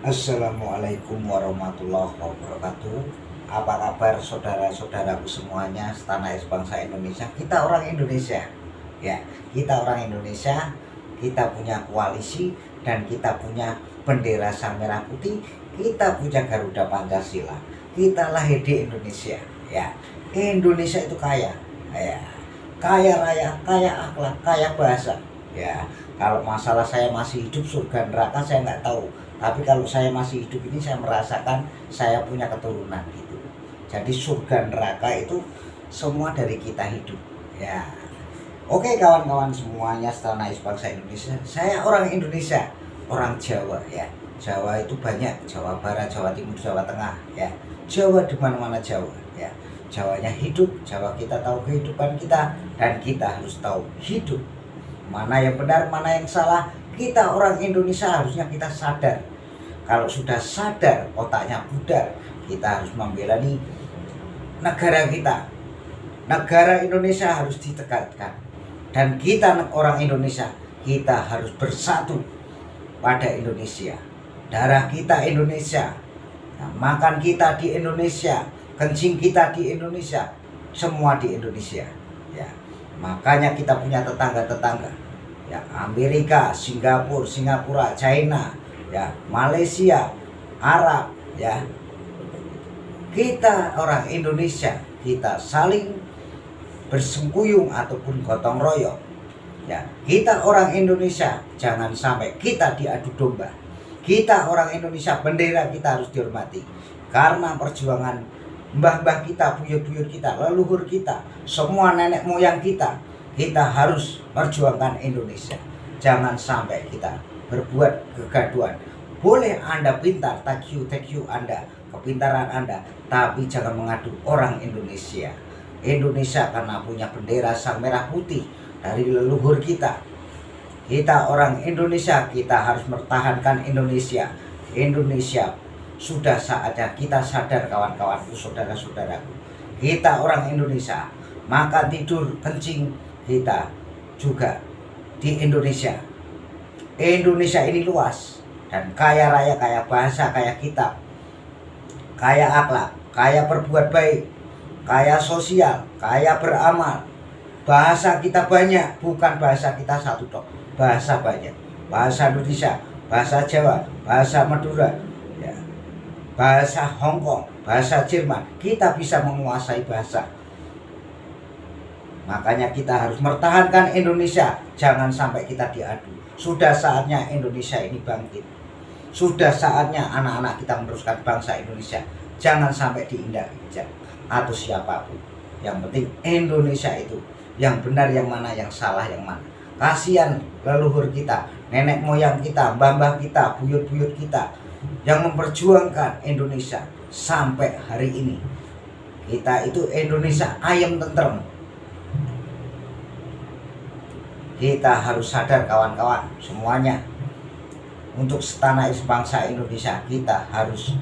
Assalamualaikum warahmatullahi wabarakatuh. Apa kabar saudara-saudaraku semuanya, setanah air bangsa Indonesia? Kita orang Indonesia. Ya, kita orang Indonesia. Kita punya koalisi dan kita punya bendera sang merah putih. Kita punya Garuda Pancasila. Kita lahir di Indonesia. Ya, Indonesia itu kaya. Ya, kaya raya, kaya akhlak, kaya bahasa. Ya, kalau masalah saya masih hidup surga neraka saya nggak tahu. Tapi kalau saya masih hidup ini saya merasakan saya punya keturunan gitu. Jadi surga neraka itu semua dari kita hidup. Ya. Oke kawan-kawan semuanya setanah air bangsa Indonesia. Saya orang Indonesia, orang Jawa ya. Jawa itu banyak, Jawa Barat, Jawa Timur, Jawa Tengah ya. Jawa di mana-mana Jawa ya. Jawanya hidup, Jawa kita tahu kehidupan kita dan kita harus tahu hidup. Mana yang benar, mana yang salah. Kita orang Indonesia harusnya kita sadar. Kalau sudah sadar, otaknya pudar, kita harus membela nih negara kita. Negara Indonesia harus ditegakkan. Dan kita orang Indonesia, kita harus bersatu pada Indonesia. Darah kita Indonesia, nah, makan kita di Indonesia, kencing kita di Indonesia, semua di Indonesia. Ya, makanya kita punya tetangga-tetangga. Ya, Amerika, Singapura, China, ya, Malaysia, Arab, ya. Kita orang Indonesia, kita saling bersengkuyung ataupun gotong royong. Ya, kita orang Indonesia, jangan sampai kita diadu domba. Kita orang Indonesia, bendera kita harus dihormati. Karena perjuangan mbah-mbah kita, buyut-buyut kita, leluhur kita, semua nenek moyang kita harus perjuangkan Indonesia. Jangan sampai kita berbuat kegaduhan. Boleh Anda pintar, thank you Anda, kepintaran Anda, tapi jangan mengadu orang Indonesia. Indonesia karena punya bendera sang merah putih dari leluhur kita. Kita orang Indonesia, kita harus mempertahankan Indonesia. Indonesia sudah saatnya kita sadar kawan-kawanku, saudara-saudaraku. Kita orang Indonesia, makan tidur kencing kita juga di Indonesia. Indonesia ini luas dan kaya raya, kaya bahasa, kaya kitab, kaya akhlak, kaya berbuat baik, kaya sosial, kaya beramal. Bahasa kita banyak, bukan bahasa kita satu tok. Bahasa banyak. Bahasa Indonesia, bahasa Jawa, bahasa Madura, ya, bahasa Hongkong, bahasa Jerman. Kita bisa menguasai bahasa. Makanya kita harus mempertahankan Indonesia. Jangan sampai kita diadu. Sudah saatnya Indonesia ini bangkit. Sudah saatnya anak-anak kita meneruskan bangsa Indonesia. Jangan sampai diinjak-injak atau siapapun. Yang penting Indonesia itu yang benar yang mana, yang salah yang mana. Kasihan leluhur kita, nenek moyang kita, mbah-mbah kita, buyut-buyut kita yang memperjuangkan Indonesia sampai hari ini. Kita itu Indonesia ayam tentrem. Kita harus sadar kawan-kawan semuanya. Untuk setanah air bangsa Indonesia, kita harus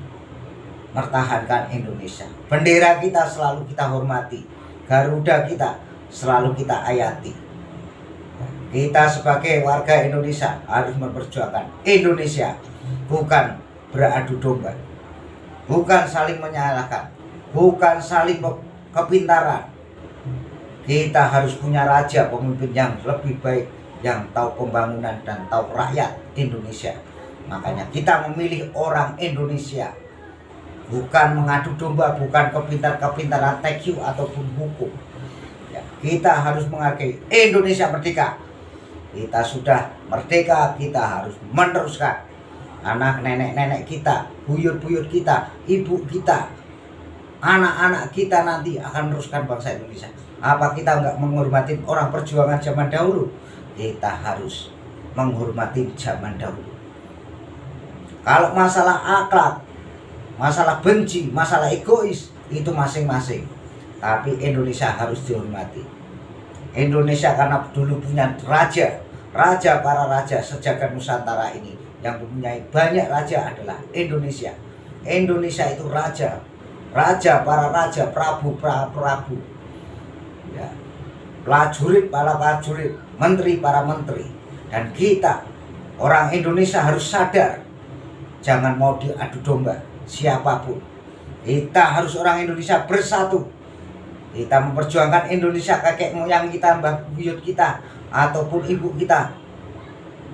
mempertahankan Indonesia. Bendera kita selalu kita hormati. Garuda kita selalu kita ayati. Kita sebagai warga Indonesia harus memperjuangkan Indonesia. Bukan beradu domba, bukan saling menyalahkan, bukan saling kepintaran. Kita harus punya raja, pemimpin yang lebih baik, yang tahu pembangunan dan tahu rakyat Indonesia. Makanya kita memilih orang Indonesia. Bukan mengadu domba, bukan kepintaran TQ ataupun hukum. Ya, kita harus menghargai Indonesia merdeka. Kita sudah merdeka, kita harus meneruskan. Anak nenek-nenek kita, buyut-buyut kita, ibu kita, anak-anak kita nanti akan meneruskan bangsa Indonesia. Apa kita nggak menghormati orang perjuangan zaman dahulu? Kita harus menghormati zaman dahulu. Kalau masalah akhlak, masalah benci, masalah egois, itu masing-masing. Tapi Indonesia harus dihormati. Indonesia karena dulu punya raja, para raja sejagat Nusantara ini. Yang mempunyai banyak raja adalah Indonesia. Indonesia itu raja, para raja, prabu, ya, prajurit, para prajurit, menteri, para menteri. Dan kita orang Indonesia harus sadar, Jangan mau diadu domba siapapun. Kita harus orang Indonesia bersatu. Kita memperjuangkan Indonesia, kakek moyang kita, mbah buyut kita, ataupun ibu kita.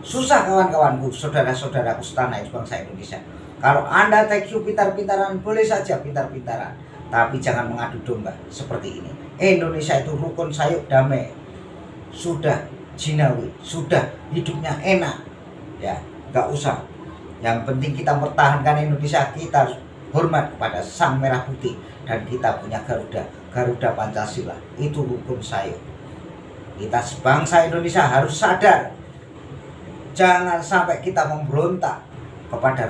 Susah kawan-kawanku, saudara-saudaraku setanah bangsa Indonesia. Kalau Anda thank you pintar-pintaran, boleh saja pintar-pintaran, tapi jangan mengadu domba seperti ini. Indonesia itu rukun, sayup, damai. Sudah jinawi, sudah hidupnya enak. Ya, nggak usah. Yang penting kita mempertahankan Indonesia, kita harus hormat kepada Sang Merah Putih, dan kita punya Garuda Pancasila. Itu rukun sayup. Kita sebangsa Indonesia harus sadar. Jangan sampai kita memberontak kepada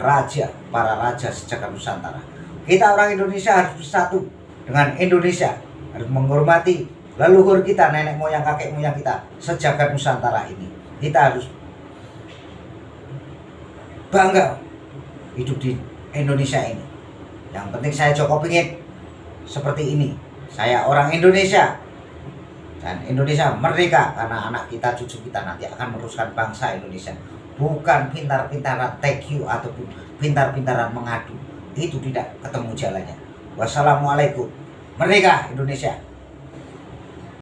para raja sejagat Nusantara. Kita orang Indonesia harus bersatu dengan Indonesia, harus menghormati leluhur kita, nenek moyang, kakek moyang kita sejagat Nusantara ini. Kita harus bangga hidup di Indonesia ini. Yang penting saya Joko Pingit seperti ini. Saya orang Indonesia, dan Indonesia merdeka karena anak kita, cucu kita nanti akan meneruskan bangsa Indonesia. Bukan pintar-pintaran thank you ataupun pintar-pintaran mengadu. Itu tidak ketemu jalannya. Wassalamualaikum. Merdeka Indonesia.